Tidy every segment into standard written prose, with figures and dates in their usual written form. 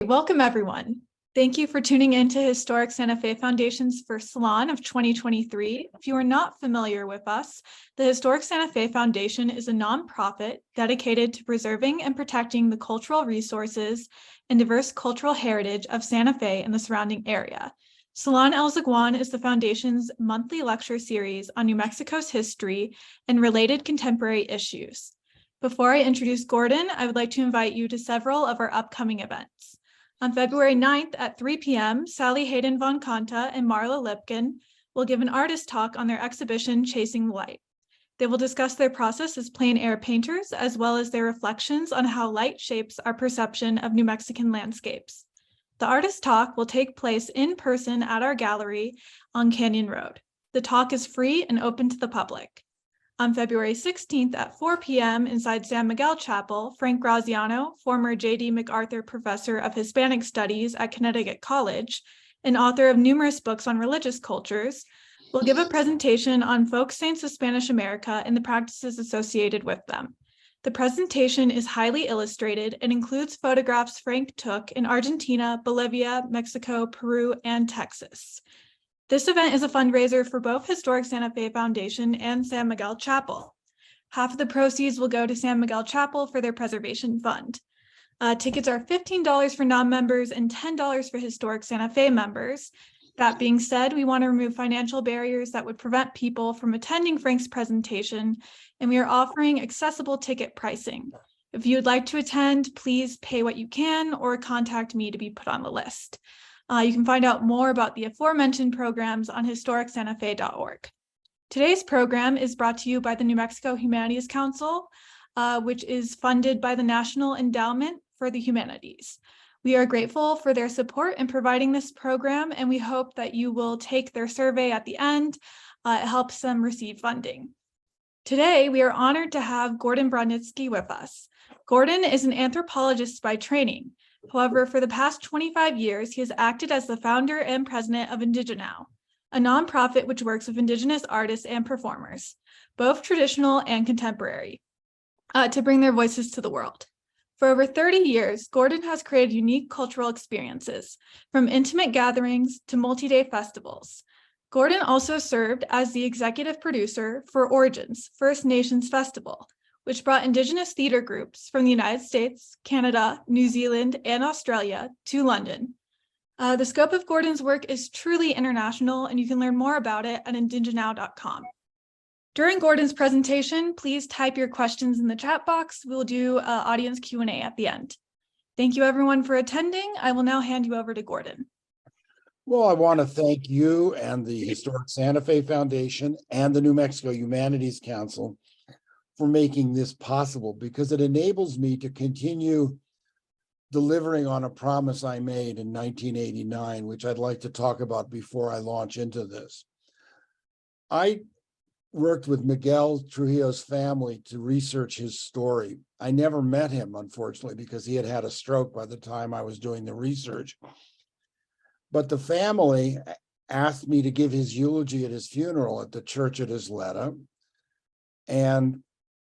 Welcome, everyone. Thank you for tuning in to Historic Santa Fe Foundation's first Salon of 2023. If you are not familiar with us, the Historic Santa Fe Foundation is a nonprofit dedicated to preserving and protecting the cultural resources and diverse cultural heritage of Santa Fe and the surrounding area. Salon El Zaguán is the foundation's monthly lecture series on New Mexico's history and related contemporary issues. Before I introduce Gordon, I would like to invite you to several of our upcoming events. On February 9th at 3 p.m., Sally Hayden Von Conta and Marla Lipkin will give an artist talk on their exhibition, Chasing the Light. They will discuss their process as plein air painters, as well as their reflections on how light shapes our perception of New Mexican landscapes. The artist talk will take place in person at our gallery on Canyon Road. The talk is free and open to the public. On February 16th at 4 p.m. inside San Miguel Chapel, Frank Graziano, former J.D. MacArthur Professor of Hispanic Studies at Connecticut College and author of numerous books on religious cultures, will give a presentation on folk saints of Spanish America and the practices associated with them. The presentation is highly illustrated and includes photographs Frank took in Argentina, Bolivia, Mexico, Peru, and Texas. This event is a fundraiser for both Historic Santa Fe Foundation and San Miguel Chapel. Half of the proceeds will go to San Miguel Chapel for their preservation fund. Tickets are $15 for non-members and $10 for Historic Santa Fe members. That being said, we want to remove financial barriers that would prevent people from attending Frank's presentation, and we are offering accessible ticket pricing. If you would like to attend, please pay what you can or contact me to be put on the list. You can find out more about the aforementioned programs on historicsantafe.org. Today's program is brought to you by the New Mexico Humanities Council, which is funded by the National Endowment for the Humanities. We are grateful for their support in providing this program, and we hope that you will take their survey at the end. It helps them receive funding. Today, we are honored to have Gordon Bronitsky with us. Gordon is an anthropologist by training. However, for the past 25 years, he has acted as the founder and president of Indigenow, a nonprofit which works with Indigenous artists and performers, both traditional and contemporary, to bring their voices to the world. For over 30 years, Gordon has created unique cultural experiences, from intimate gatherings to multi-day festivals. Gordon also served as the executive producer for Origins, First Nations Festival, which brought Indigenous theater groups from the United States, Canada, New Zealand, and Australia to London. The scope of Gordon's work is truly international, and you can learn more about it at indigenow.com. During Gordon's presentation, please type your questions in the chat box. We'll do audience Q&A at the end. Thank you, everyone, for attending. I will now hand you over to Gordon. Well, I want to thank you and the Historic Santa Fe Foundation and the New Mexico Humanities Council for making this possible, because it enables me to continue delivering on a promise I made in 1989, which I'd like to talk about before I launch into this. I worked with Miguel Trujillo's family to research his story. I never met him, unfortunately, because he had had a stroke by the time I was doing the research. But the family asked me to give his eulogy at his funeral at the church at Isleta. And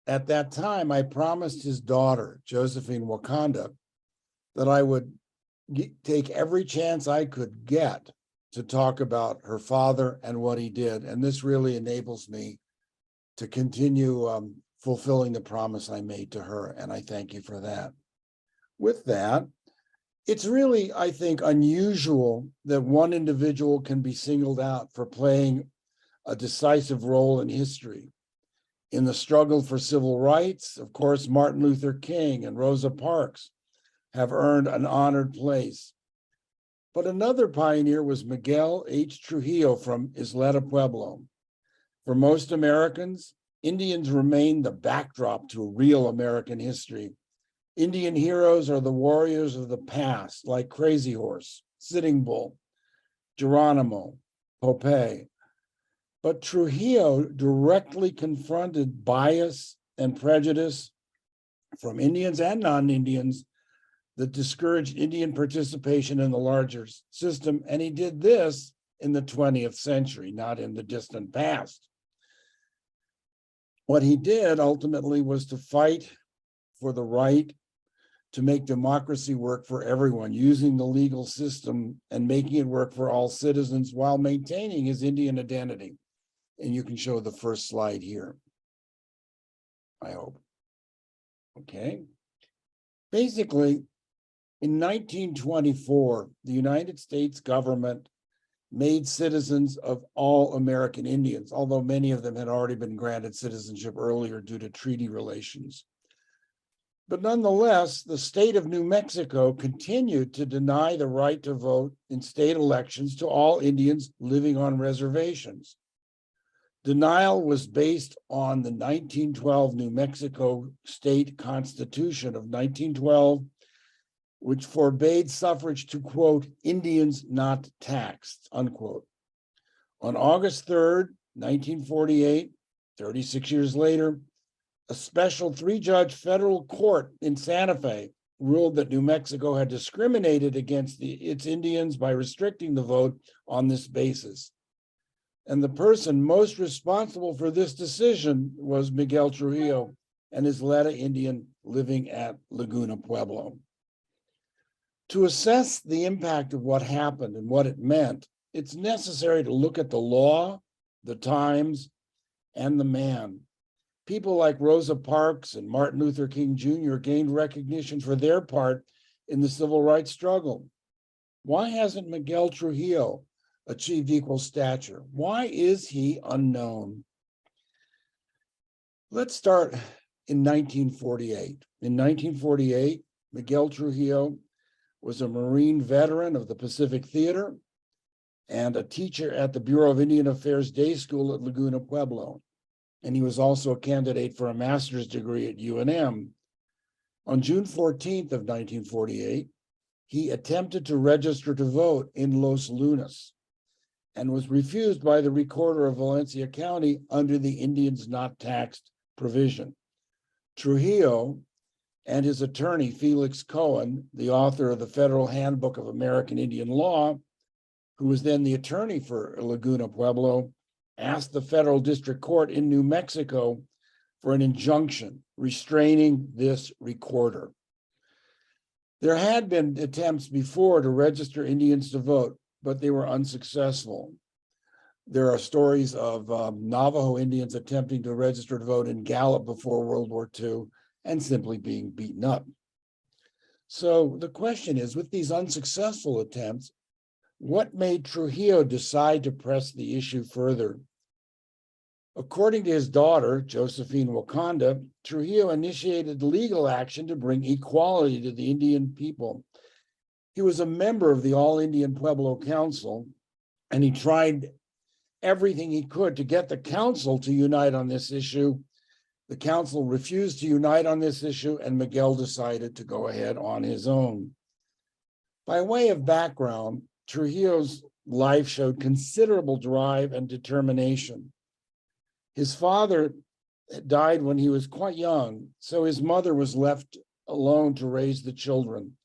at that time, I promised his daughter, Josephine Wakanda, that I would take every chance I could get to talk about her father and what he did. And this really enables me to continue fulfilling the promise I made to her. And I thank you for that. With that, it's really, I think, unusual that one individual can be singled out for playing a decisive role in history. In the struggle for civil rights, of course, Martin Luther King and Rosa Parks have earned an honored place. But another pioneer was Miguel H. Trujillo from Isleta Pueblo. For most Americans, Indians remain the backdrop to real American history. Indian heroes are the warriors of the past, like Crazy Horse, Sitting Bull, Geronimo, Popeye. But Trujillo directly confronted bias and prejudice from Indians and non-Indians that discouraged Indian participation in the larger system. And he did this in the 20th century, not in the distant past. What he did ultimately was to fight for the right to make democracy work for everyone, using the legal system and making it work for all citizens while maintaining his Indian identity. And you can show the first slide here, I hope. Okay. Basically, in 1924, the United States government made citizens of all American Indians, although many of them had already been granted citizenship earlier due to treaty relations. But nonetheless, the state of New Mexico continued to deny the right to vote in state elections to all Indians living on reservations. Denial was based on the 1912 New Mexico State Constitution of 1912, which forbade suffrage to, quote, Indians not taxed, unquote. On August 3rd, 1948, 36 years later, a special three-judge federal court in Santa Fe ruled that New Mexico had discriminated against its Indians by restricting the vote on this basis. And the person most responsible for this decision was Miguel Trujillo and his Leta Indian living at Laguna Pueblo. To assess the impact of what happened and what it meant, it's necessary to look at the law, the times, and the man. People like Rosa Parks and Martin Luther King Jr. gained recognition for their part in the civil rights struggle. Why hasn't Miguel Trujillo achieved equal stature? Why is he unknown? Let's start in 1948. In 1948, Miguel Trujillo was a Marine veteran of the Pacific Theater and a teacher at the Bureau of Indian Affairs Day School at Laguna Pueblo. And he was also a candidate for a master's degree at UNM. On June 14th of 1948, he attempted to register to vote in Los Lunas and was refused by the recorder of Valencia County under the Indians not taxed provision. Trujillo and his attorney, Felix Cohen, the author of the Federal Handbook of American Indian Law, who was then the attorney for Laguna Pueblo, asked the federal district court in New Mexico for an injunction restraining this recorder. There had been attempts before to register Indians to vote, but they were unsuccessful. There are stories of Navajo Indians attempting to register to vote in Gallup before World War II and simply being beaten up. So the question is, with these unsuccessful attempts, what made Trujillo decide to press the issue further? According to his daughter, Josephine Wakanda, Trujillo initiated legal action to bring equality to the Indian people. He was a member of the All Indian Pueblo Council, and he tried everything he could to get the council to unite on this issue. The council refused to unite on this issue, and Miguel decided to go ahead on his own. By way of background, Trujillo's life showed considerable drive and determination. His father died when he was quite young, so his mother was left alone to raise the children.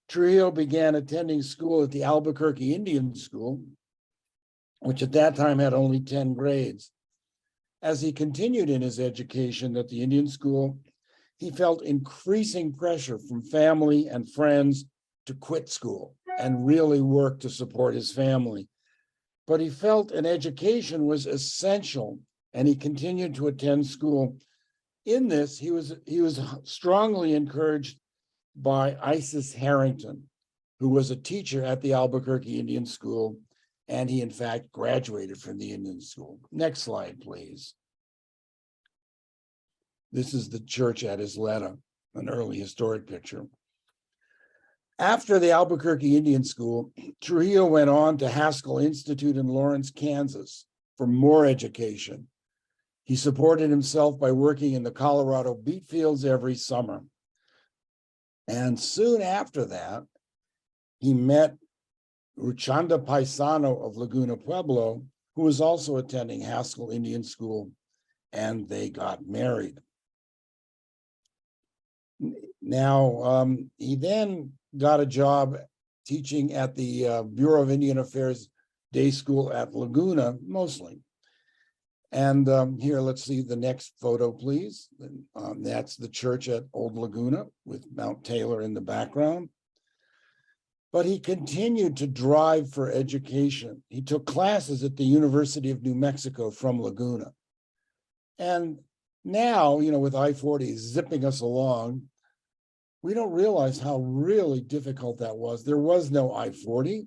Trujillo began attending school at the Albuquerque Indian School, which at that time had only 10 grades. As he continued in his education at the Indian School, he felt increasing pressure from family and friends to quit school and really work to support his family. But he felt an education was essential, and he continued to attend school. In this, he was strongly encouraged by Isis Harrington, who was a teacher at the Albuquerque Indian School, and he in fact graduated from the Indian School. Next slide, please. This is the church at Isleta, an early historic picture. After the Albuquerque Indian School, Trujillo went on to Haskell Institute in Lawrence, Kansas for more education. He supported himself by working in the Colorado beet fields every summer. And soon after that, he met Ruchanda Paisano of Laguna Pueblo, who was also attending Haskell Indian School, and they got married. Now, he then got a job teaching at the Bureau of Indian Affairs Day School at Laguna, mostly. And here, let's see the next photo, please. That's the church at Old Laguna with Mount Taylor in the background. But he continued to drive for education. He took classes at the University of New Mexico from Laguna. And now, with I-40 zipping us along, we don't realize how really difficult that was. There was no I-40.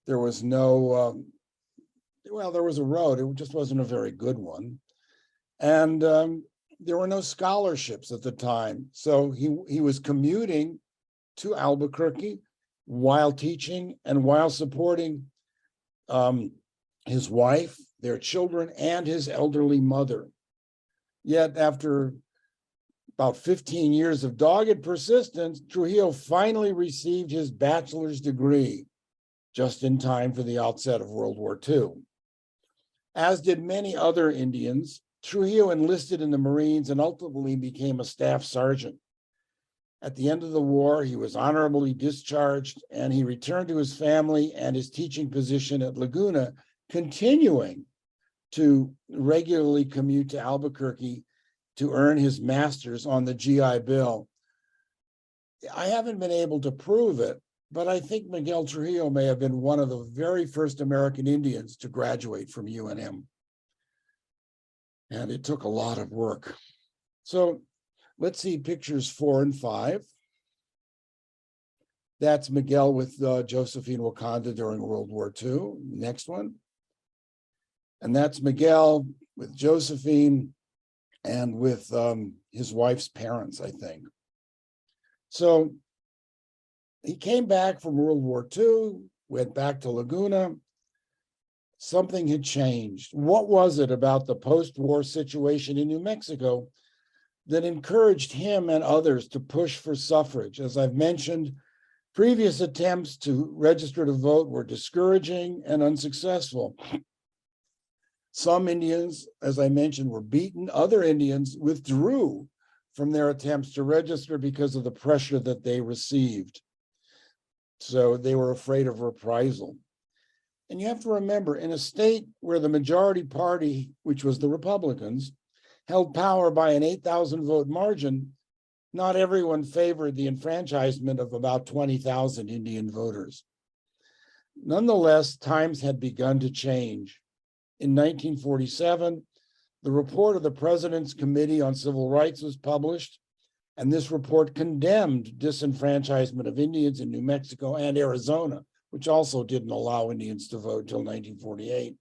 There was no, there was a road. It just wasn't a very good one. And there were no scholarships at the time. So he was commuting to Albuquerque while teaching and while supporting his wife, their children, and his elderly mother. Yet after about 15 years of dogged persistence, Trujillo finally received his bachelor's degree just in time for the outset of World War II. As did many other Indians, Trujillo enlisted in the Marines and ultimately became a staff sergeant. At the end of the war, he was honorably discharged and he returned to his family and his teaching position at Laguna, continuing to regularly commute to Albuquerque to earn his master's on the GI Bill. I haven't been able to prove it, but I think Miguel Trujillo may have been one of the very first American Indians to graduate from UNM. And it took a lot of work. So let's see pictures 4 and 5. That's Miguel with Josephine Wakanda during World War II. Next one. And that's Miguel with Josephine and with his wife's parents, I think. So he came back from World War II, went back to Laguna. Something had changed. What was it about the post-war situation in New Mexico that encouraged him and others to push for suffrage? As I've mentioned, previous attempts to register to vote were discouraging and unsuccessful. Some Indians, as I mentioned, were beaten. Other Indians withdrew from their attempts to register because of the pressure that they received. So they were afraid of reprisal. And you have to remember, in a state where the majority party, which was the Republicans, held power by an 8,000 vote margin, not everyone favored the enfranchisement of about 20,000 Indian voters. Nonetheless, times had begun to change. In 1947, the report of the President's Committee on Civil Rights was published, and this report condemned disenfranchisement of Indians in New Mexico and Arizona, which also didn't allow Indians to vote until 1948.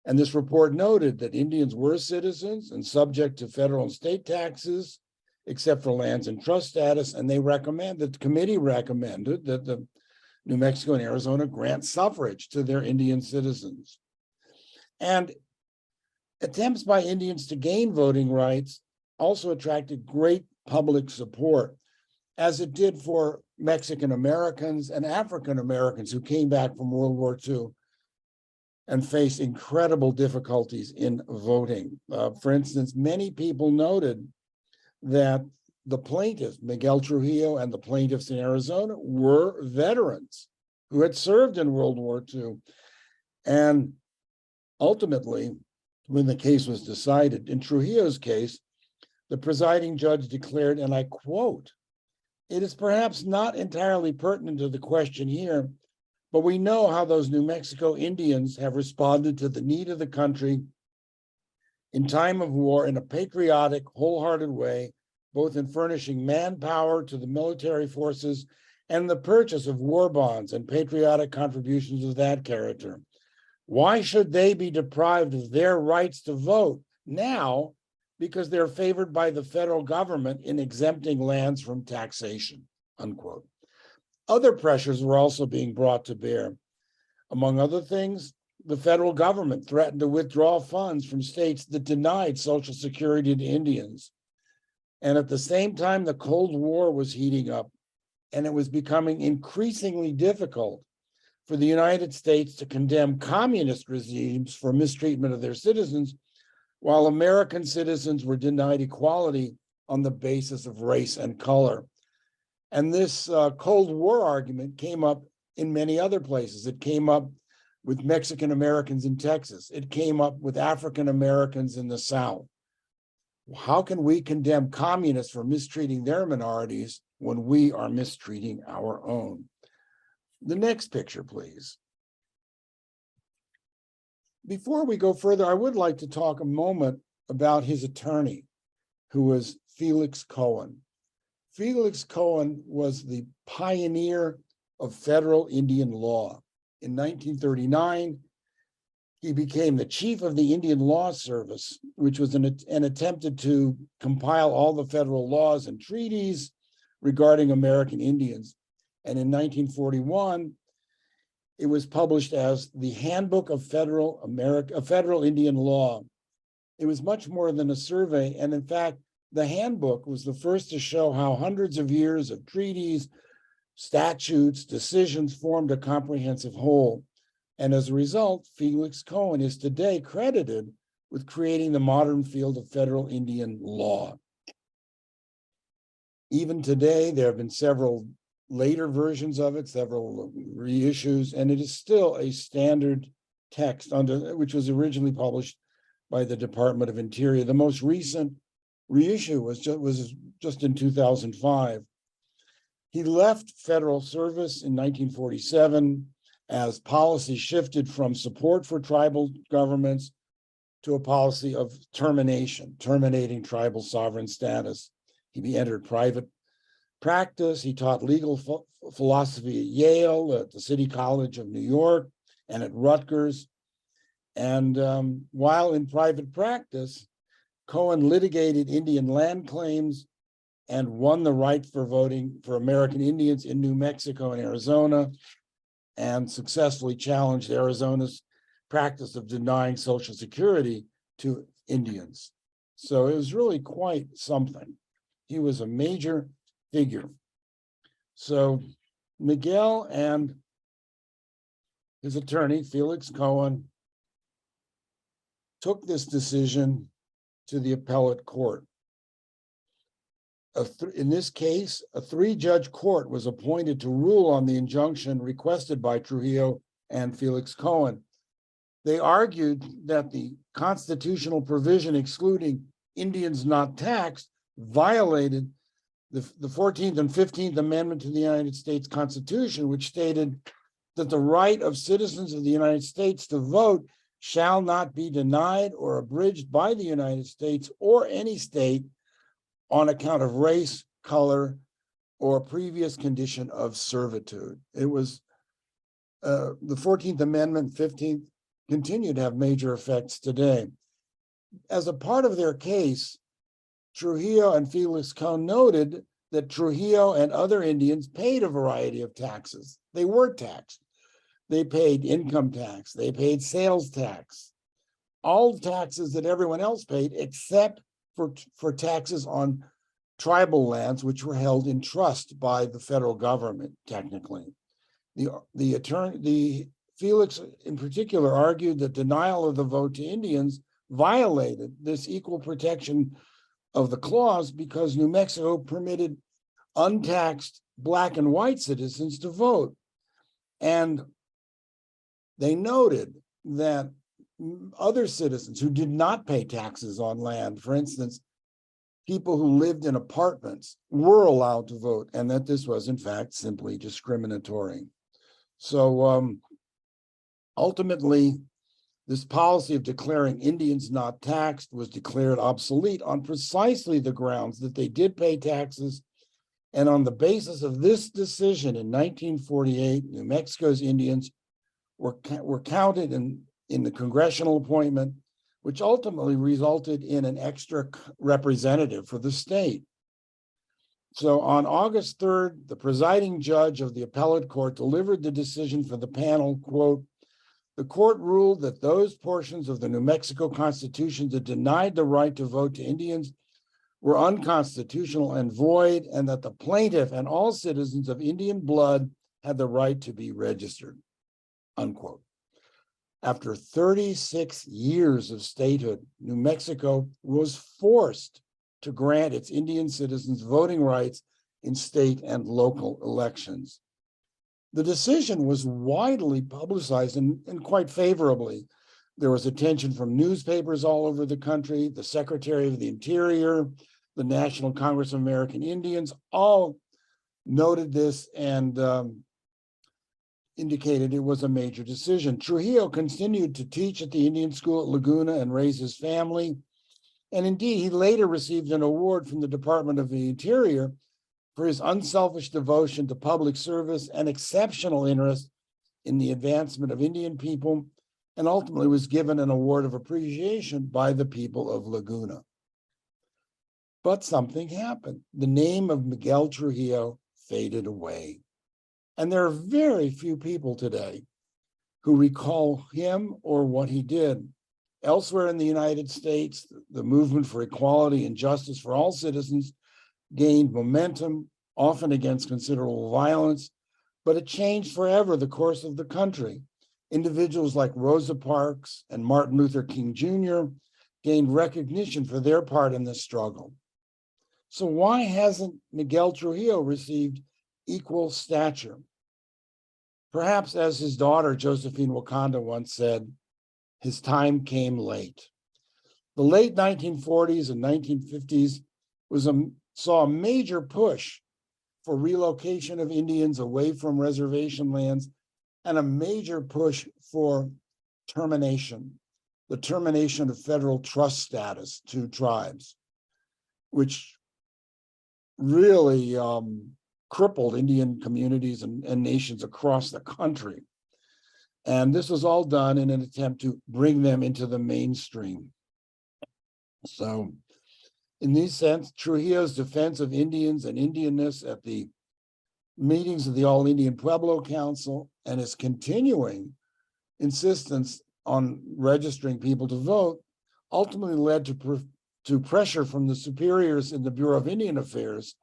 And this report noted that Indians were citizens and subject to federal and state taxes, except for lands and trust status, and the committee recommended that the New Mexico and Arizona grant suffrage to their Indian citizens. And attempts by Indians to gain voting rights also attracted great public support, as it did for Mexican Americans and African Americans who came back from World War II and faced incredible difficulties in voting. For instance, many people noted that the plaintiff, Miguel Trujillo, and the plaintiffs in Arizona were veterans who had served in World War II. And ultimately, when the case was decided, in Trujillo's case, the presiding judge declared, and I quote, "It is perhaps not entirely pertinent to the question here, but we know how those New Mexico Indians have responded to the need of the country in time of war in a patriotic, wholehearted way, both in furnishing manpower to the military forces and the purchase of war bonds and patriotic contributions of that character. Why should they be deprived of their rights to vote now because they're favored by the federal government in exempting lands from taxation?" Unquote. Other pressures were also being brought to bear. Among other things, the federal government threatened to withdraw funds from states that denied Social Security to Indians. And at the same time, the Cold War was heating up, and it was becoming increasingly difficult for the United States to condemn communist regimes for mistreatment of their citizens, while American citizens were denied equality on the basis of race and color. And this Cold War argument came up in many other places. It came up with Mexican Americans in Texas. It came up with African Americans in the South. How can we condemn communists for mistreating their minorities when we are mistreating our own? The next picture, please. Before we go further, I would like to talk a moment about his attorney, who was Felix Cohen. Felix Cohen was the pioneer of federal Indian law. In 1939, he became the chief of the Indian Law Service, which was an attempted to compile all the federal laws and treaties regarding American Indians. And in 1941, it was published as the Handbook of Federal Indian Law. It was much more than a survey. And in fact, the handbook was the first to show how hundreds of years of treaties, statutes, decisions formed a comprehensive whole. And as a result, Felix Cohen is today credited with creating the modern field of federal Indian law. Even today, there have been several later versions of it, several reissues, and it is still a standard text which was originally published by the Department of Interior. The most recent reissue was just in 2005. He left federal service in 1947 as policy shifted from support for tribal governments to a policy of terminating tribal sovereign status. He entered private practice. He taught legal philosophy at Yale, at the City College of New York, and at Rutgers. And while in private practice, Cohen litigated Indian land claims and won the right for voting for American Indians in New Mexico and Arizona, and successfully challenged Arizona's practice of denying Social Security to Indians. So it was really quite something. He was a major figure. So Miguel and his attorney, Felix Cohen, took this decision to the appellate court. In this case, a three-judge court was appointed to rule on the injunction requested by Trujillo and Felix Cohen. They argued that the constitutional provision excluding Indians not taxed violated the 14th and 15th Amendment to the United States Constitution, which stated that the right of citizens of the United States to vote shall not be denied or abridged by the United States or any state on account of race, color, or previous condition of servitude. It was the 14th Amendment, 15th, continue to have major effects today. As a part of their case, Trujillo and Felix Cohen noted that Trujillo and other Indians paid a variety of taxes. They were taxed. They paid income tax. They paid sales tax. All taxes that everyone else paid, except for taxes on tribal lands, which were held in trust by the federal government, technically. The Felix in particular argued that denial of the vote to Indians violated this equal protection of the clause because New Mexico permitted untaxed Black and white citizens to vote. And they noted that other citizens who did not pay taxes on land, for instance, people who lived in apartments, were allowed to vote, and that this was in fact simply discriminatory. So ultimately, this policy of declaring Indians not taxed was declared obsolete on precisely the grounds that they did pay taxes. And on the basis of this decision in 1948, New Mexico's Indians were counted in the congressional appointment, which ultimately resulted in an extra representative for the state. So on August 3rd, the presiding judge of the appellate court delivered the decision for the panel, quote, "The court ruled that those portions of the New Mexico Constitution that denied the right to vote to Indians were unconstitutional and void, and that the plaintiff and all citizens of Indian blood had the right to be registered," unquote. After 36 years of statehood, New Mexico was forced to grant its Indian citizens voting rights in state and local elections. The decision was widely publicized and quite favorably. There was attention from newspapers all over the country. The Secretary of the Interior, the National Congress of American Indians, all noted this and indicated it was a major decision. Trujillo continued to teach at the Indian school at Laguna and raise his family. And indeed, he later received an award from the Department of the Interior for his unselfish devotion to public service and exceptional interest in the advancement of Indian people, and ultimately was given an award of appreciation by the people of Laguna. But something happened. The name of Miguel Trujillo faded away. And there are very few people today who recall him or what he did. Elsewhere in the United States, the movement for equality and justice for all citizens gained momentum, often against considerable violence, but it changed forever the course of the country. Individuals like Rosa Parks and Martin Luther King Jr. gained recognition for their part in this struggle. So why hasn't Miguel Trujillo received equal stature? Perhaps, as his daughter Josephine Wakanda once said, his time came late. The late 1940s and 1950s saw a major push for relocation of Indians away from reservation lands and a major push for the termination of federal trust status to tribes, which really crippled Indian communities and nations across the country. And this was all done in an attempt to bring them into the mainstream. So in this sense, Trujillo's defense of Indians and Indianness at the meetings of the All Indian Pueblo Council and his continuing insistence on registering people to vote ultimately led to pressure from the superiors in the Bureau of Indian Affairs.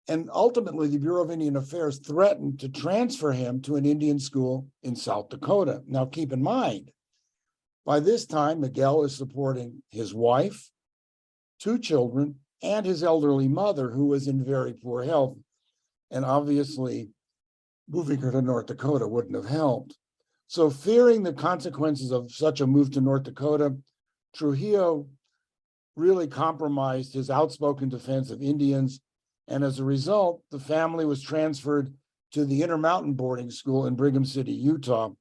And ultimately, the Bureau of Indian Affairs threatened to transfer him to an Indian school in South Dakota. Now, keep in mind, by this time, Miguel is supporting his wife, 2 children, and his elderly mother, who was in very poor health. And obviously, moving her to North Dakota wouldn't have helped. So fearing the consequences of such a move to North Dakota, Trujillo really compromised his outspoken defense of Indians. And as a result, the family was transferred to the Intermountain Boarding School in Brigham City, Utah,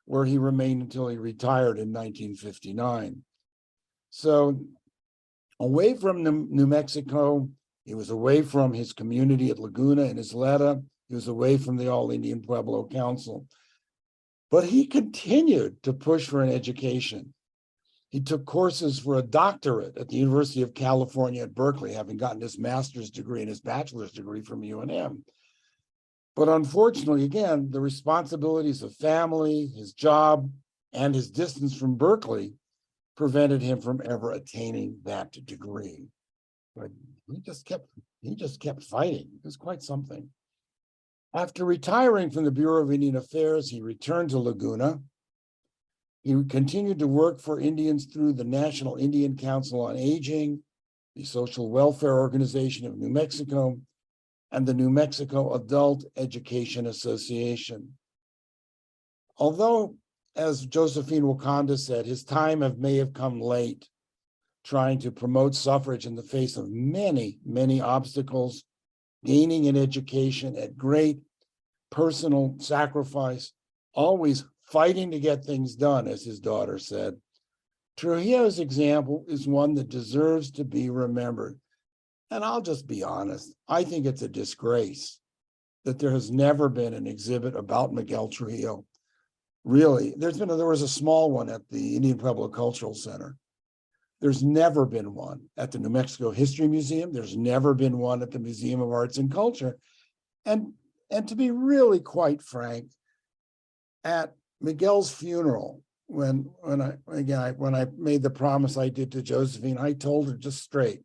where he remained until he retired in 1959. So away from New Mexico, he was away from his community at Laguna and Isleta. He was away from the All Indian Pueblo Council. But he continued to push for an education. He took courses for a doctorate at the University of California at Berkeley, having gotten his master's degree and his bachelor's degree from UNM. But unfortunately, again, the responsibilities of family, his job, and his distance from Berkeley prevented him from ever attaining that degree. But he just kept fighting. It was quite something. After retiring from the Bureau of Indian Affairs, he returned to Laguna. He continued to work for Indians through the National Indian Council on Aging, the Social Welfare Organization of New Mexico, and the New Mexico Adult Education Association. Although, as Josephine Wakanda said, his time may have come late, trying to promote suffrage in the face of many, many obstacles, gaining an education at great personal sacrifice, always fighting to get things done, as his daughter said. Trujillo's example is one that deserves to be remembered. And I'll just be honest, I think it's a disgrace that there has never been an exhibit about Miguel Trujillo. Really, there was a small one at the Indian Pueblo Cultural Center. There's never been one at the New Mexico History Museum. There's never been one at the Museum of Arts and Culture. And to be really quite frank, at Miguel's funeral, when I made the promise I did to Josephine, I told her just straight,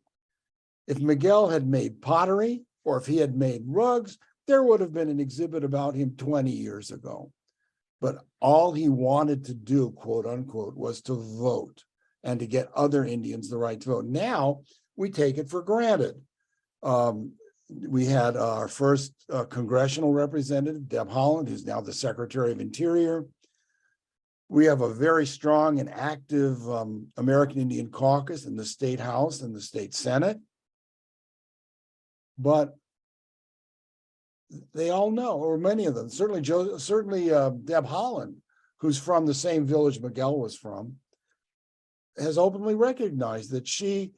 if Miguel had made pottery or if he had made rugs, there would have been an exhibit about him 20 years ago. But all he wanted to do, quote unquote, was to vote and to get other Indians the right to vote. Now we take it for granted. We had our first congressional representative, Deb Haaland, who's now the Secretary of Interior. We have a very strong and active American Indian caucus in the State House and the State Senate. But they all know, or many of them, certainly Deb Haaland, who's from the same village Miguel was from, has openly recognized that she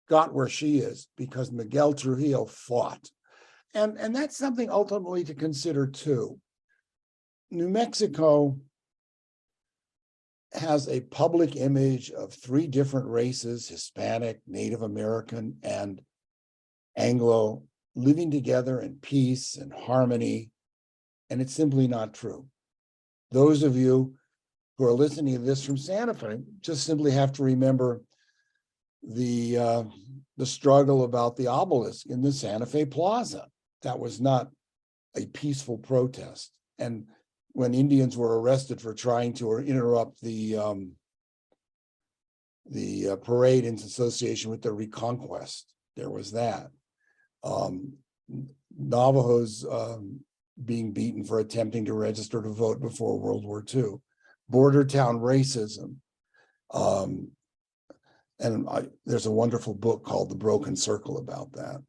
got where she is because Miguel Trujillo fought. And that's something ultimately to consider too. New Mexico has a public image of three different races, Hispanic, Native American, and Anglo, living together in peace and harmony. And it's simply not true. Those of you who are listening to this from Santa Fe just simply have to remember the struggle about the obelisk in the Santa Fe Plaza. That was not a peaceful protest. And when Indians were arrested for trying to interrupt the parade in association with the Reconquest, there was that. Navajos being beaten for attempting to register to vote before World War II. Border town racism. There's a wonderful book called The Broken Circle about that.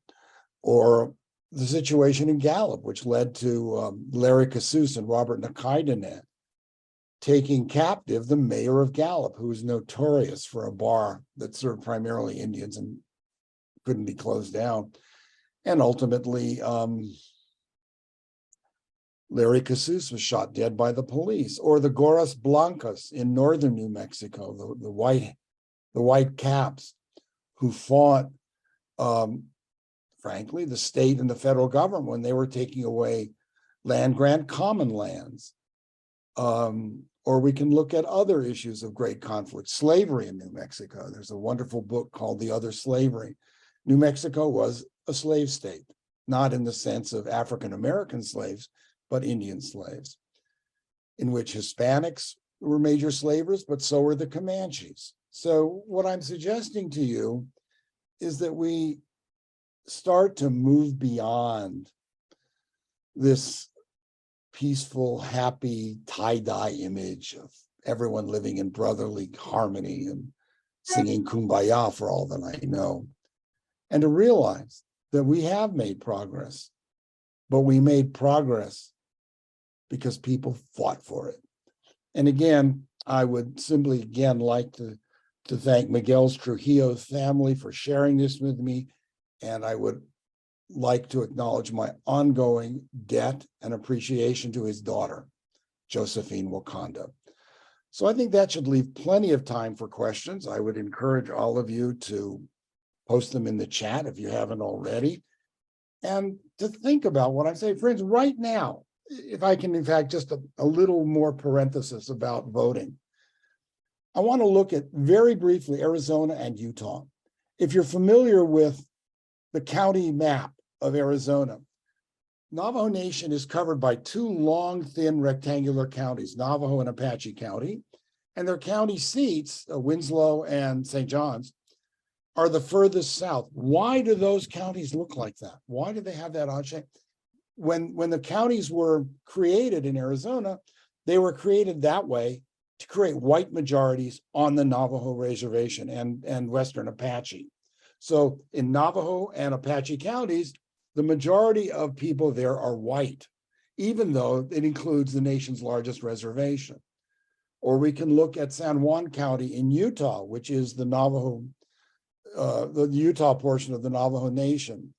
Or the situation in Gallup, which led to Larry Casus and Robert Nakaidanet taking captive the mayor of Gallup, who was notorious for a bar that served primarily Indians and couldn't be closed down. And ultimately, Larry Casus was shot dead by the police. Or the Goras Blancas in northern New Mexico, the white caps who fought, frankly, the state and the federal government when they were taking away land grant common lands. Or we can look at other issues of great conflict, slavery in New Mexico. There's a wonderful book called The Other Slavery. New Mexico was a slave state, not in the sense of African-American slaves, but Indian slaves, in which Hispanics were major slavers, but so were the Comanches. So what I'm suggesting to you is that we start to move beyond this peaceful, happy, tie-dye image of everyone living in brotherly harmony and singing Kumbaya for all that I know, and to realize that we have made progress, but we made progress because people fought for it. And again, I would simply again like to thank Miguel Trujillo's family for sharing this with me. And I would like to acknowledge my ongoing debt and appreciation to his daughter, Josephine Wakanda. So I think that should leave plenty of time for questions. I would encourage all of you to post them in the chat if you haven't already, and to think about what I say. Friends, right now, if I can, in fact, just a little more parenthesis about voting. I want to look at very briefly Arizona and Utah. If you're familiar with the county map of Arizona, Navajo Nation is covered by two long, thin rectangular counties, Navajo and Apache County, and their county seats, Winslow and St. John's, are the furthest south. Why do those counties look like that? Why do they have that odd shape? When the counties were created in Arizona, they were created that way to create white majorities on the Navajo reservation and Western Apache. So in Navajo and Apache counties, the majority of people there are white, even though it includes the nation's largest reservation. Or we can look at San Juan County in Utah, which is the Navajo, the Utah portion of the Navajo Nation.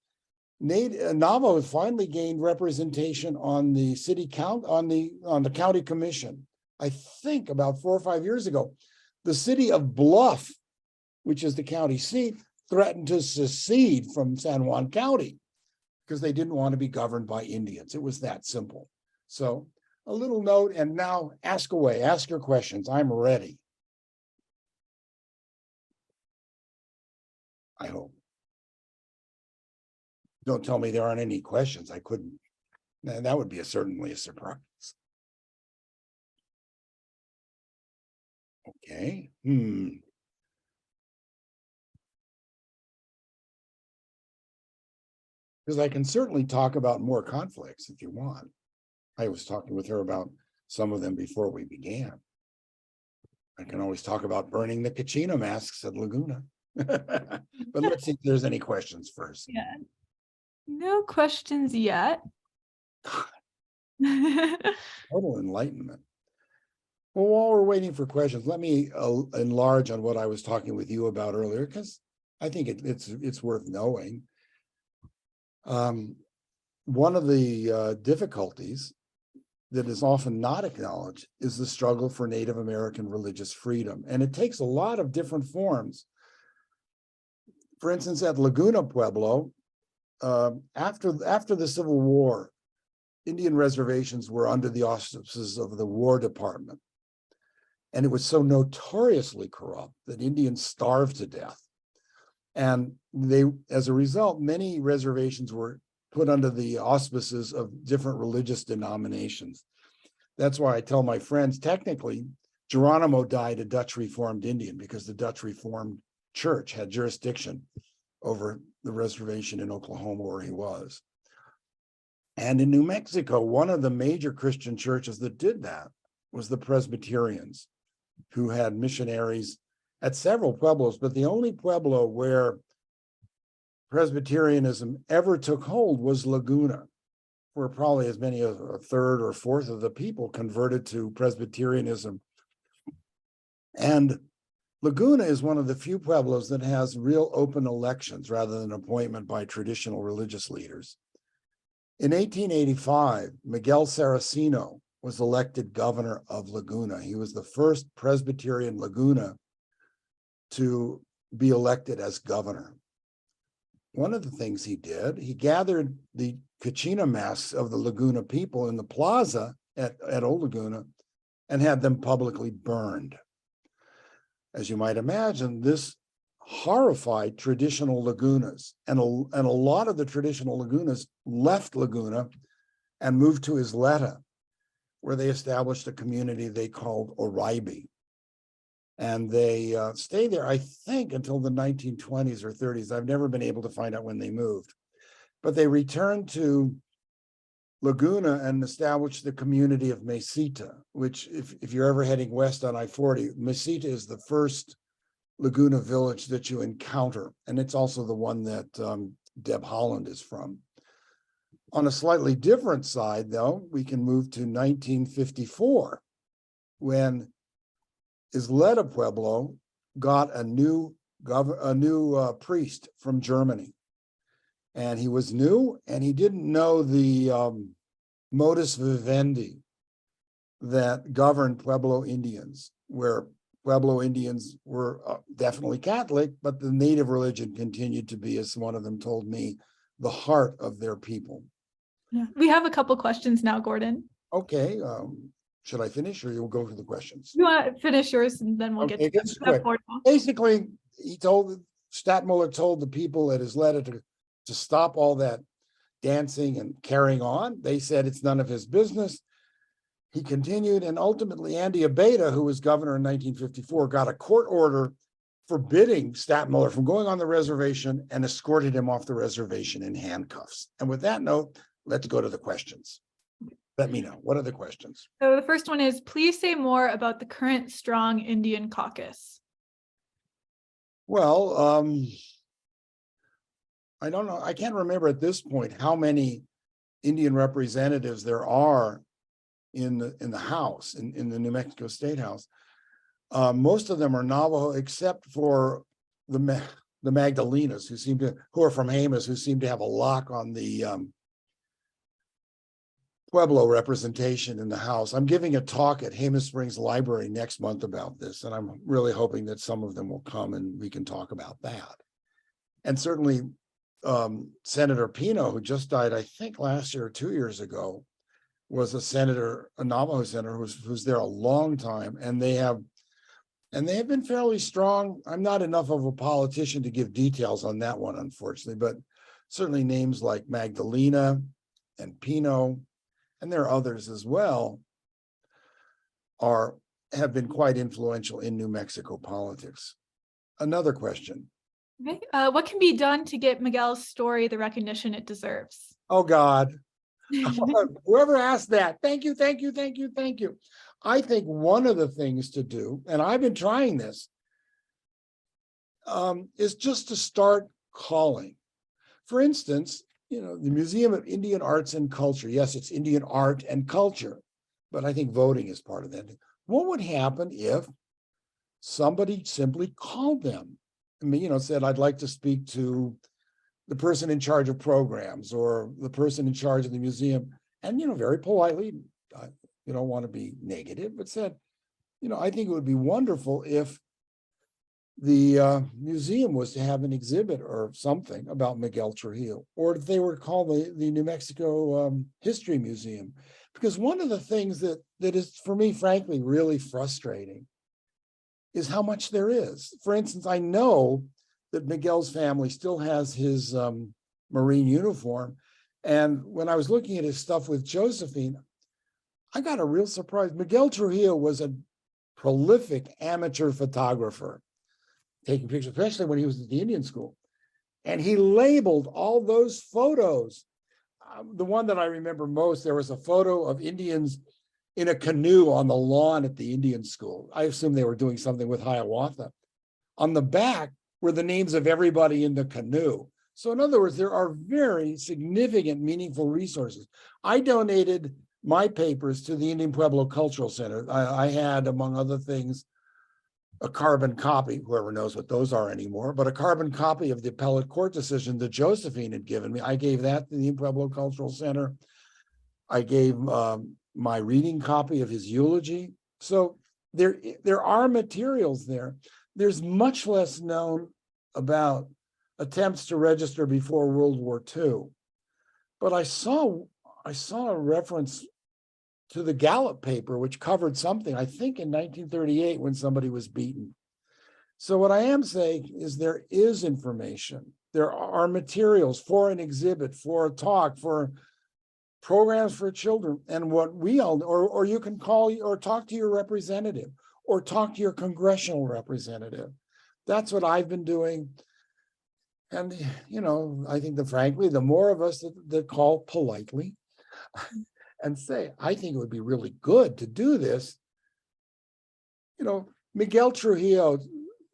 Navajo has finally gained representation on the city count, on the county commission. I think about 4 or 5 years ago, the city of Bluff, which is the county seat, threatened to secede from San Juan County because they didn't want to be governed by Indians. It was that simple. So a little note, and now ask away, ask your questions. I'm ready. I hope. Don't tell me there aren't any questions. I couldn't. That would be certainly a surprise. Okay. Because I can certainly talk about more conflicts if you want. I was talking with her about some of them before we began. I can always talk about burning the Kachina masks at Laguna. But let's see if there's any questions first. Yeah. No questions yet. Total enlightenment. Well, while we're waiting for questions, let me enlarge on what I was talking with you about earlier, because I think it's worth knowing. One of the difficulties that is often not acknowledged is the struggle for Native American religious freedom. And it takes a lot of different forms. For instance, at Laguna Pueblo, after the Civil War, Indian reservations were under the auspices of the War Department. And it was so notoriously corrupt that Indians starved to death. And as a result, many reservations were put under the auspices of different religious denominations. That's why I tell my friends, technically, Geronimo died a Dutch Reformed Indian because the Dutch Reformed Church had jurisdiction over the reservation in Oklahoma where he was. And in New Mexico, one of the major Christian churches that did that was the Presbyterians, who had missionaries at several pueblos, but the only pueblo where Presbyterianism ever took hold was Laguna, where probably as many as a third or fourth of the people converted to Presbyterianism. And Laguna is one of the few pueblos that has real open elections rather than appointment by traditional religious leaders. In 1885, Miguel Saraceno was elected governor of Laguna. He was the first Presbyterian Laguna to be elected as governor. One of the things he did, he gathered the Kachina masks of the Laguna people in the plaza at Old Laguna and had them publicly burned. As you might imagine, this horrified traditional Lagunas, and a lot of the traditional Lagunas left Laguna and moved to Isleta, where they established a community they called Oraibi. And they stayed there, I think, until the 1920s or 30s. I've never been able to find out when they moved. But they returned to Laguna and established the community of Mesita, which, if you're ever heading west on I-40, Mesita is the first Laguna village that you encounter. And it's also the one that Deb Holland is from. On a slightly different side, though, we can move to 1954, when Isleta Pueblo got a new priest from Germany. And he was new, and he didn't know the modus vivendi that governed Pueblo Indians, where Pueblo Indians were definitely Catholic, but the native religion continued to be, as one of them told me, the heart of their people. Yeah. We have a couple questions now, Gordon. Okay. Should I finish, or you'll go to the questions? You want to finish yours and then we'll get to this quick. Basically, Stadtmuller told the people at his letter to stop all that dancing and carrying on. They said it's none of his business. He continued, and ultimately Andy Abeyta, who was governor in 1954, got a court order forbidding Stadtmuller from going on the reservation and escorted him off the reservation in handcuffs. And with that note, let's go to the questions. Let me know. What are the questions? So the first one is, please say more about the current strong Indian caucus. Well, I don't know. I can't remember at this point how many Indian representatives there are in the House, in the New Mexico State House. Most of them are Navajo, except for the Magdalenas, who are from Jemez, who seem to have a lock on the Pueblo representation in the House. I'm giving a talk at Jemez Springs Library next month about this, and I'm really hoping that some of them will come and we can talk about that. And certainly Senator Pino, who just died, I think last year or 2 years ago, was a Navajo senator who's there a long time, and they have been fairly strong. I'm not enough of a politician to give details on that one, unfortunately, but certainly names like Magdalena and Pino, and there are others as well, have been quite influential in New Mexico politics. Another question. Okay. What can be done to get Miguel's story the recognition it deserves? Oh, God. Whoever asked that, thank you, thank you, thank you, thank you. I think one of the things to do, and I've been trying this, is just to start calling. For instance, the Museum of Indian Arts and Culture. Yes, it's Indian art and culture, but I think voting is part of that. What would happen if somebody simply called them? I mean, said, I'd like to speak to the person in charge of programs or the person in charge of the museum. And, very politely, you don't want to be negative, but said, I think it would be wonderful if the museum was to have an exhibit or something about Miguel Trujillo, or if they were to call the New Mexico History Museum. Because one of the things that is, for me, frankly, really frustrating is how much there is. For instance, I know that Miguel's family still has his Marine uniform. And when I was looking at his stuff with Josephine, I got a real surprise. Miguel Trujillo was a prolific amateur photographer, taking pictures, especially when he was at the Indian school. And he labeled all those photos. The one that I remember most, there was a photo of Indians in a canoe on the lawn at the Indian school. I assume they were doing something with Hiawatha. On the back were the names of everybody in the canoe. So in other words, there are very significant, meaningful resources. I donated my papers to the Indian Pueblo Cultural Center. I had, among other things, a carbon copy, whoever knows what those are anymore, but a carbon copy of the appellate court decision that Josephine had given me. I gave that to the Indian Pueblo Cultural Center. I gave my reading copy of his eulogy. So there are materials there. There's much less known about attempts to register before World War II. But I saw a reference to the Gallup paper, which covered something, I think in 1938, when somebody was beaten. So what I am saying is there is information. There are materials for an exhibit, for a talk, for programs for children. And what we all, or you can call or talk to your representative or talk to your congressional representative. That's what I've been doing. And, I think that frankly, the more of us that call politely and say, I think it would be really good to do this. Miguel Trujillo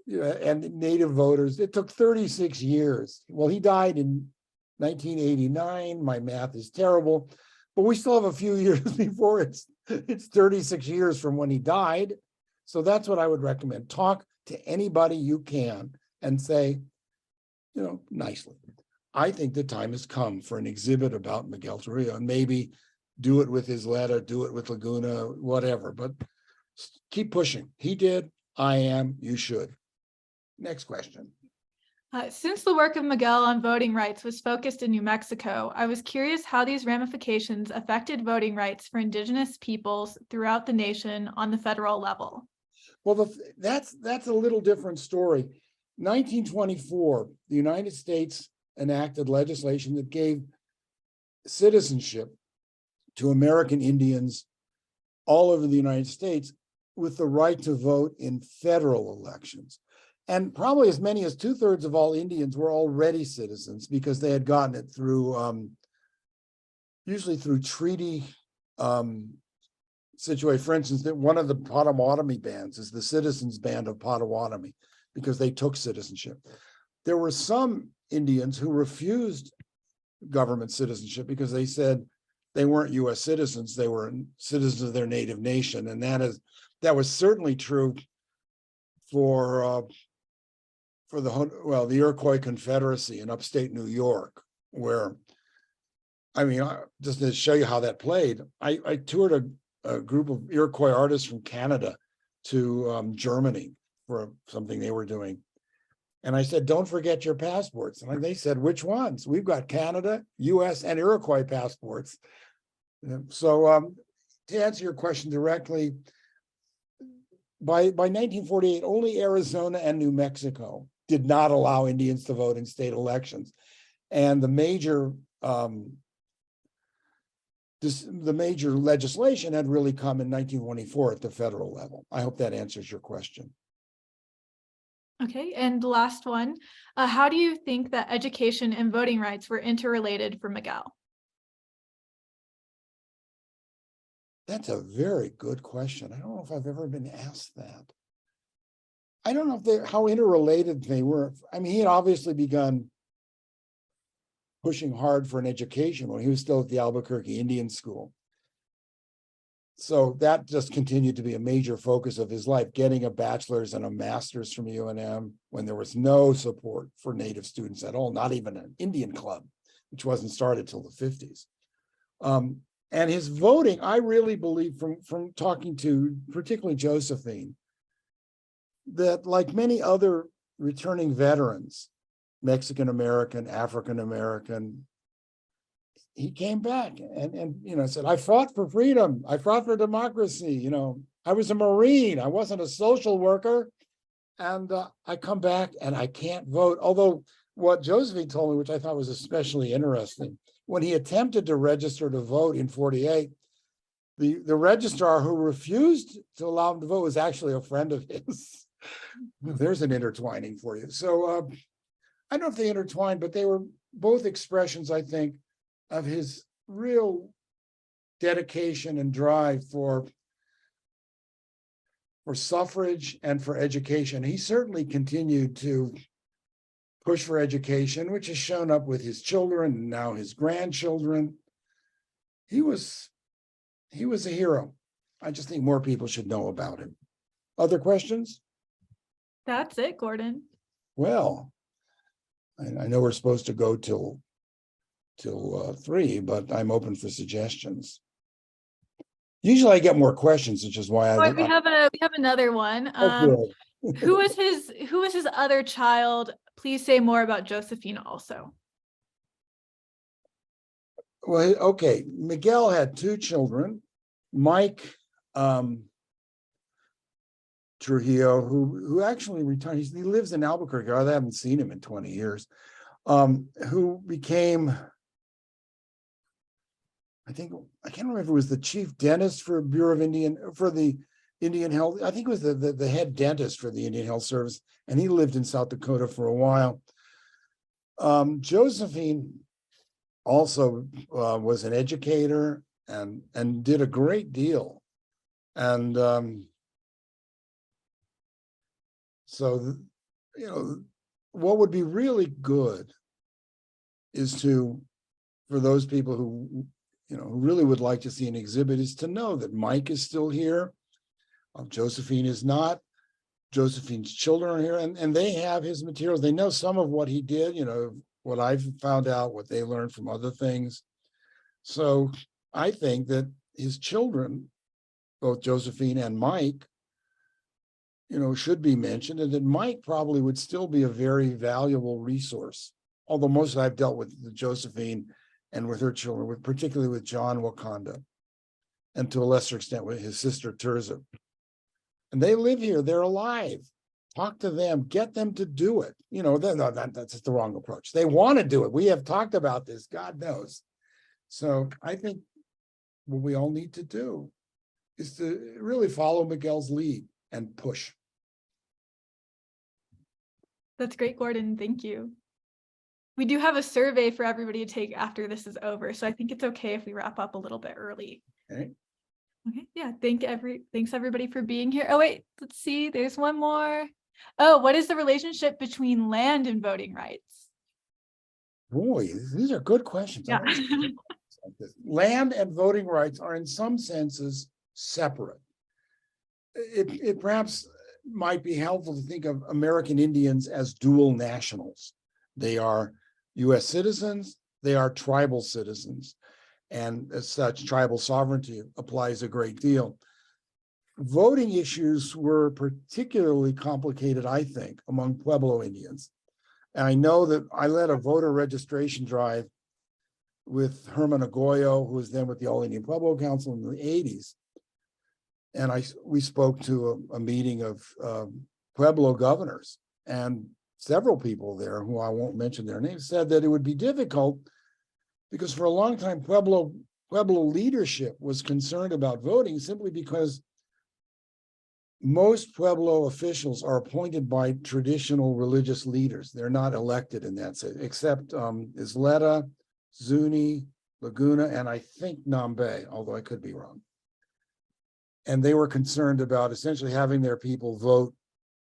and Native voters, it took 36 years. Well, he died in 1989. My math is terrible, but we still have a few years before it's 36 years from when he died. So that's what I would recommend. Talk to anybody you can and say, nicely, I think the time has come for an exhibit about Miguel Trujillo, and maybe do it with his letter, do it with Laguna, whatever, but keep pushing. He did, I am, you should. Next question. Since the work of Miguel on voting rights was focused in New Mexico, I was curious how these ramifications affected voting rights for Indigenous peoples throughout the nation on the federal level. Well, that's a little different story. 1924, the United States enacted legislation that gave citizenship to American Indians all over the United States with the right to vote in federal elections. And probably as many as 2/3 of all Indians were already citizens because they had gotten it through, usually through treaty situation. For instance, that one of the Potawatomi bands is the Citizens Band of Potawatomi because they took citizenship. There were some Indians who refused government citizenship because they said they weren't U.S. citizens, they were citizens of their native nation. And that was certainly true for the Iroquois Confederacy in upstate New York, where, just to show you how that played, I toured a group of Iroquois artists from Canada to Germany for something they were doing. And I said, don't forget your passports. And they said, which ones? We've got Canada, US, and Iroquois passports. So to answer your question directly, by 1948, only Arizona and New Mexico did not allow Indians to vote in state elections. And the major legislation had really come in 1924 at the federal level. I hope that answers your question. Okay, and the last one, how do you think that education and voting rights were interrelated for Miguel? That's a very good question. I don't know if I've ever been asked that. I don't know if they how interrelated they were. I mean, he had obviously begun pushing hard for an education when he was still at the Albuquerque Indian School. So that just continued to be a major focus of his life, getting a bachelor's and a master's from UNM when there was no support for Native students at all, not even an Indian club, which wasn't started till the 50s. And his voting, I really believe from talking to particularly Josephine, that like many other returning veterans, Mexican-American, African-American, he came back and said, I fought for freedom. I fought for democracy. I was a Marine. I wasn't a social worker. And I come back and I can't vote. Although what Josephine told me, which I thought was especially interesting, when he attempted to register to vote in 48, the registrar who refused to allow him to vote was actually a friend of his. There's an intertwining for you. So I don't know if they intertwined, but they were both expressions, I think, of his real dedication and drive for suffrage and for education. He certainly continued to push for education, which has shown up with his children and now his grandchildren. He was a hero. I just think more people should know about him. Other questions? That's it, Gordon. Well, I know we're supposed to go till 3, but I'm open for suggestions. Usually I get more questions, which is why We have another one. Who was his other child? Please say more about Josephine also. Well, okay. Miguel had 2 children, Mike Trujillo, who actually retired. He lives in Albuquerque. I haven't seen him in 20 years. Who became, I can't remember if it was the chief dentist for the Indian Health. I think it was the head dentist for the Indian Health Service, and he lived in South Dakota for a while. Josephine also was an educator and did a great deal. And so, what would be really good is for those people who really would like to see an exhibit, is to know that Mike is still here. Josephine is not. Josephine's children are here, and they have his materials. They know some of what he did, what I've found out, what they learned from other things. So I think that his children, both Josephine and Mike, should be mentioned, and that Mike probably would still be a very valuable resource. Although most I've dealt with Josephine and with her children, particularly with John Wakanda, and to a lesser extent with his sister Terza. And they live here, they're alive. Talk to them, get them to do it. That's the wrong approach. They want to do it. We have talked about this, God knows. So I think what we all need to do is to really follow Miguel's lead and push. That's great, Gordon. Thank you. We do have a survey for everybody to take after this is over, so I think it's okay if we wrap up a little bit early. Okay. Okay, yeah, thanks everybody for being here. Oh wait, let's see, there's one more. Oh, what is the relationship between land and voting rights? Boy, these are good questions. Yeah. Land and voting rights are in some senses separate. It perhaps might be helpful to think of American Indians as dual nationals. They are US citizens, they are tribal citizens. And as such, tribal sovereignty applies a great deal. Voting issues were particularly complicated, I think, among Pueblo Indians. And I know that I led a voter registration drive with Herman Agoyo, who was then with the All Indian Pueblo Council in the 80s. And we spoke to a meeting of Pueblo governors, and several people there, who I won't mention their names, said that it would be difficult because for a long time, Pueblo leadership was concerned about voting simply because most Pueblo officials are appointed by traditional religious leaders. They're not elected in that sense, except Isleta, Zuni, Laguna, and I think Nambe, although I could be wrong. And they were concerned about essentially having their people vote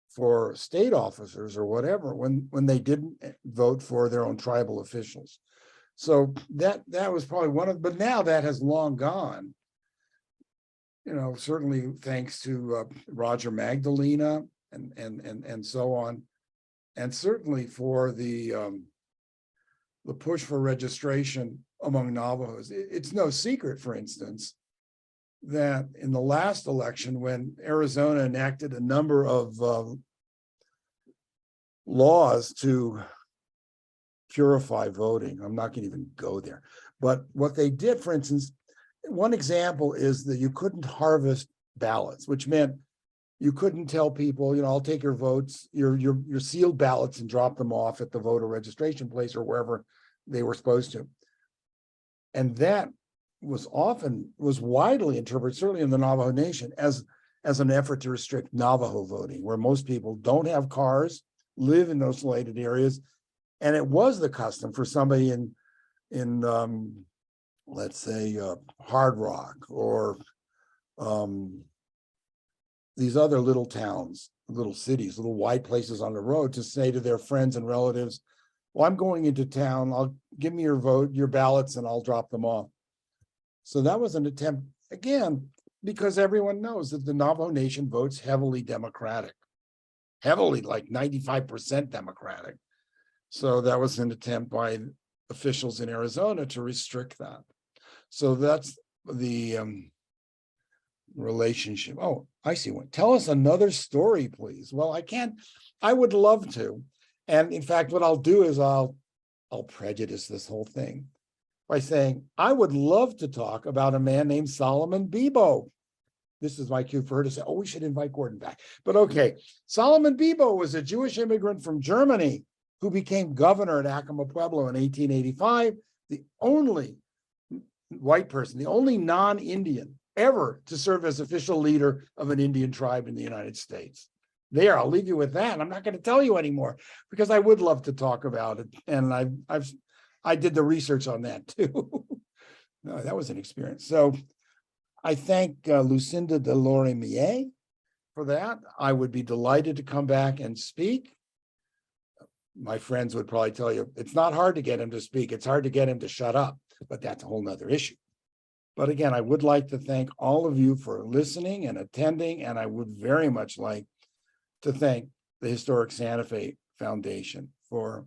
for state officers or whatever when they didn't vote for their own tribal officials. So that was probably one of, but now that has long gone. You know, certainly thanks to Roger Magdalena and so on, and certainly for the push for registration among Navajos. It's no secret, for instance, that in the last election, when Arizona enacted a number of laws to purify voting, I'm not going to even go there, but what they did, for instance, one example is that you couldn't harvest ballots, which meant you couldn't tell people, you know, I'll take your votes, your sealed ballots and drop them off at the voter registration place or wherever they were supposed to. And that was widely interpreted, certainly in the Navajo Nation, as an effort to restrict Navajo voting, where most people don't have cars, live in those isolated areas. And it was the custom for somebody in let's say Hard Rock or these other little towns, little cities, little wide places on the road to say to their friends and relatives, well, I'm going into town, I'll give me your vote, your ballots, and I'll drop them off. So that was an attempt, again, because everyone knows that the Navajo Nation votes heavily Democratic, heavily, like 95% Democratic. So that was an attempt by officials in Arizona to restrict that. So that's the relationship. Oh, I see one. Tell us another story, please. Well, I would love to. And in fact, what I'll do is I'll prejudice this whole thing by saying, I would love to talk about a man named Solomon Bebo. This is my cue for her to say, oh, we should invite Gordon back. But okay, Solomon Bebo was a Jewish immigrant from Germany who became governor at Acoma Pueblo in 1885, the only white person, the only non-Indian ever to serve as official leader of an Indian tribe in the United States. There, I'll leave you with that. I'm not going to tell you anymore because I would love to talk about it. And I did the research on that too. No, that was an experience. So I thank Lucinda Delorimier for that. I would be delighted to come back and speak. My friends would probably tell you, it's not hard to get him to speak. It's hard to get him to shut up, but that's a whole nother issue. But again, I would like to thank all of you for listening and attending, and I would very much like to thank the Historic Santa Fe Foundation for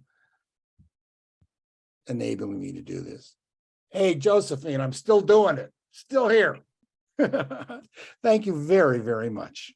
enabling me to do this. Hey, Josephine, I'm still doing it, still here. Thank you very, very much.